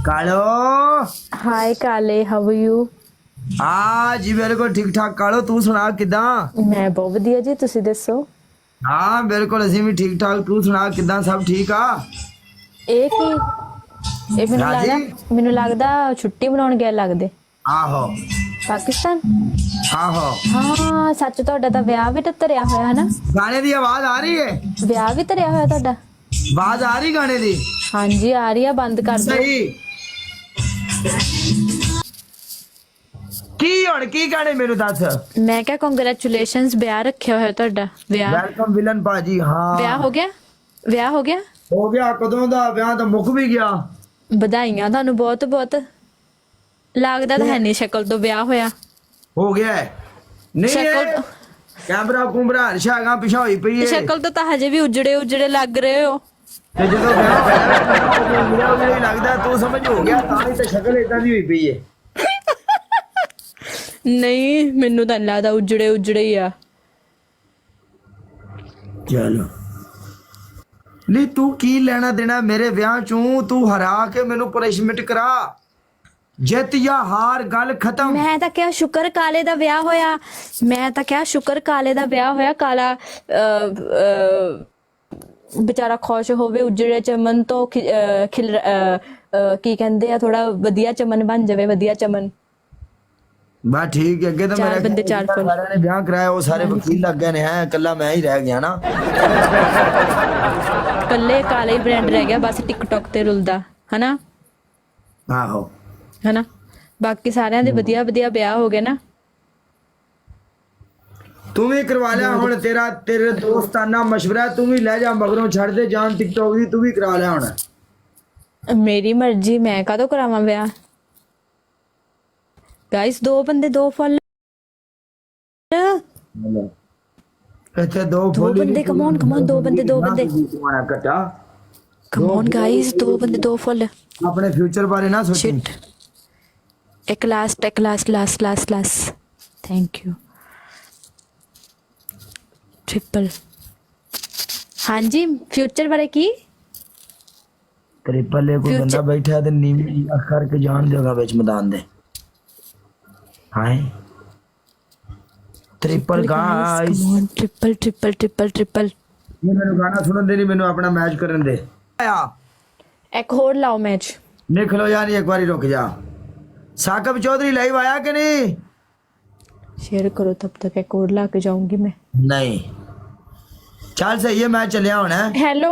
कालो हाय काले, how are you? हाँ जी बिल्कुल ठीक ठाक। कालो तू सुना किदा? मैं बहुत ਵਧੀਆ ਜੀ, ਤੁਸੀਂ ਦੱਸੋ? हाँ बिल्कुल ਅਸੀਂ ਵੀ ਠੀਕ ਠਾਕ। ਤੂੰ ਸੁਣਾ ਕਿਦਾਂ? ਸਭ ਠੀਕ ਆ? ਇਹ ਕੀ ਇਹ ਰਾਜੀ? ਮੈਨੂੰ ਲੱਗਦਾ ਛੁੱਟੀ ਮਨਾਉਣ ਗਿਆ ਲੱਗਦੇ ਆਹੋ ਪਾਕਿਸਤਾਨ। ਆਹੋ। ਹਾਂ ਸੱਚ, ਤੁਹਾਡਾ ਤਾਂ ਵਿਆਹ ਵੀ ਤਾਂ ਧਰਿਆ ਹੋਇਆ ਹੈ ਨਾ? ਗਾਣੇ ਦੀ ਆਵਾਜ਼ ਆ ਰਹੀ ਹੈ? ਵਿਆਹ ਵੀ ਧਰਿਆ ਹੋਇਆ ਤੁਹਾਡਾ? ਆਵਾਜ਼ ਆ ਰਹੀ ਗਾਣੇ ਦੀ? ਹਾਂਜੀ ਆ ਰਹੀ ਆ, ਬੰਦ ਕਰ ਦਿਓ। ਸਹੀ। ਕੀ ਹੁਣ ਕੀ ਗਾਣੇ ਮੈਨੂੰ ਦੱਸ। ਮੈਂ ਕਿਹਾ ਕੰਗ੍ਰੈਚੁਲੇਸ਼ਨਸ, ਵਿਆਹ ਰੱਖਿਆ ਹੋਇਆ ਤੁਹਾਡਾ। ਵਿਆਹ ਵੈਲਕਮ ਵਿਲਨ ਭਾਜੀ। ਹਾਂ ਵਿਆਹ ਹੋ ਗਿਆ? ਵਿਆਹ ਹੋ ਗਿਆ? ਹੋ ਗਿਆ ਕਦੋਂ ਦਾ? ਵਿਆਹ ਤਾਂ ਮੁੱਕ ਵੀ ਗਿਆ। ਵਧਾਈਆਂ ਤੁਹਾਨੂੰ ਬਹੁਤ ਬਹੁਤ। ਲੱਗਦਾ ਤਾਂ ਹੈ ਨਹੀਂ ਸ਼ਕਲ ਤੋਂ ਵਿਆਹ ਹੋਇਆ। ਹੋ ਗਿਆ ਹੈ? ਨਹੀਂ ਸ਼ਕਲ ਇਹ ਕੈਮਰਾ ਕੁੰਬਰਾ ਹਰਸ਼ਾਗਾ ਪਿਛਾ ਹੋਈ ਪਈ ਹੈ। ਸ਼ਕਲ ਤੋਂ ਤਾਂ ਹਜੇ ਵੀ ਉਜੜੇ ਲੱਗ ਰਹੇ ਹੋ। ਤੇ ਜਦੋਂ ਵਿਆਹ ਹੋਇਆ ਮੇਰਾ ਵੀ ਲੱਗਦਾ ਤੂੰ ਸਮਝ ਹੋ ਗਿਆ, ਤਾਂ ਹੀ ਤਾਂ ਸ਼ਕਲ ਇਦਾਂ ਦੀ ਹੋਈ ਪਈ ਹੈ। ਨਹੀਂ ਮੈਨੂੰ ਤਾਂ ਨੀ ਲੱਗਦਾ, ਉਜੜੇ ਹੀ ਆ। ਚਲੋ ਨਹੀਂ ਤੂੰ ਕੀ ਲੈਣਾ ਦੇਣਾ ਮੇਰੇ ਵਿਆਹ ਚੋਂ? ਤੂੰ ਹਰਾ ਕੇ ਮੈਨੂੰ ਪਨਿਸ਼ਮੈਂਟ ਕਰਾ। ਜਿੱਤ ਜਾਂ ਹਾਰ ਗੱਲ ਖਤਮ। ਮੈਂ ਤਾਂ ਕਿਹਾ ਸ਼ੁਕਰ ਕਾਲੇ ਦਾ ਵਿਆਹ ਹੋਇਆ। ਮੈਂ ਤਾਂ ਕਿਹਾ ਸ਼ੁਕਰ ਕਾਲੇ ਦਾ ਵਿਆਹ ਹੋਇਆ। ਕਾਲਾ ਵਿਚਾਰਾ ਖੁਸ਼ ਹੋਵੇ, ਉਜੜੇ ਚਮਨ ਤੋਂ ਖਿਲ ਕੀ ਕਹਿੰਦੇ ਆ, ਥੋੜਾ ਵਧੀਆ ਚਮਨ ਬਣ ਜਾਵੇ, ਵਧੀਆ ਚਮਨ। ਬਸ ਠੀਕ ਹੈ। ਅੱਗੇ ਤਾਂ ਚਾਰ ਮੇਰੇ ਬੰਦੇ ਚਾਰ ਫੁੱਲ। ਸਾਰਿਆਂ ਨੇ ਵਿਆਹ ਕਰਾਇਆ, ਉਹ ਸਾਰੇ ਵਕੀਲ ਲੱਗ ਗਏ ਨੇ। ਹੈ ਇਕੱਲਾ ਮੈਂ ਹੀ ਰਹਿ ਗਿਆ ਨਾ। ਕੱਲੇ ਕਾਲੇ ਹੀ ਬ੍ਰਾਂਡ ਰਹਿ ਗਿਆ ਬਸ, ਟਿਕਟੌਕ ਤੇ ਰੁਲਦਾ ਹਨਾ। ਆਹੋ ਹਨਾ, ਬਾਕੀ ਸਾਰਿਆਂ ਦੇ ਵਧੀਆ ਵਧੀਆ ਵਿਆਹ ਹੋ ਗਏ ਨਾ। ਤੂੰ ਵੀ ਕਰਵਾ ਲਿਆ ਹੁਣ। ਤੇਰੇ ਦੋਸਤਾਨਾ ਮਸ਼ਵਰਾ, ਤੂੰ ਵੀ ਲੈ ਜਾ ਮਗਰੋਂ, ਛੱਡ ਦੇ ਜਾਨ ਟਿਕਟੌਕ ਦੀ। ਤੂੰ ਵੀ ਕਰਾ ਲਿਆ ਹੁਣ। ਮੇਰੀ ਮਰਜ਼ੀ, ਮੈਂ ਕਾਹਤੋਂ ਕਰਾਵਾਂ ਵਿਆਹ। ਗਾਇਸ, ਦੋ ਬੰਦੇ ਦੋ ਫੁੱਲ। ਇੱਥੇ ਦੋ ਬੰਦੇ, come on, ਦੋ ਬੰਦੇ ਕੱਟਾ। come on guys, ਦੋ ਬੰਦੇ ਦੋ ਫੁੱਲ। ਆਪਣੇ ਫਿਊਚਰ ਬਾਰੇ ਨਾ ਸੋਚੀ। Shit. ਇੱਕ ਲਾਸਟ ਥੈਂਕ ਯੂ। ਟ੍ਰਿਪਲ। ਹਾਂਜੀ, ਫਿਊਚਰ ਬਾਰੇ ਕੀ? ਤੇਰੇ ਪੱਲੇ ਕੋਈ ਬੰਦਾ ਬੈਠਾ ਤੇ ਨੀਵੀਂ ਅੱਖ ਕਰਕੇ ਜਾਣ ਦੇਗਾ ਵਿੱਚ ਮੈਦਾਨ ਦੇ। Hi triple guys, come on, triple. ਇਹ ਮੈਨੂੰ ਗਾਣਾ ਸੁਣਨ ਦੇ, ਨਹੀਂ ਮੈਨੂੰ ਆਪਣਾ ਮੈਚ ਕਰਨ ਦੇ। ਇੱਕ ਹੋਰ ਲਾਓ ਮੈਚ। ਲਿਖ ਲੋ ਯਾਰ, ਇੱਕ ਵਾਰੀ ਰੁਕ ਜਾ। ਸਾਕਬ ਚौधरी ਲਾਈਵ ਆਇਆ कि नहीं? शेयर करो, तब तक एक और ला के जाऊंगी मैं। नहीं चल सही है, मैं चलिया होना है। हेलो।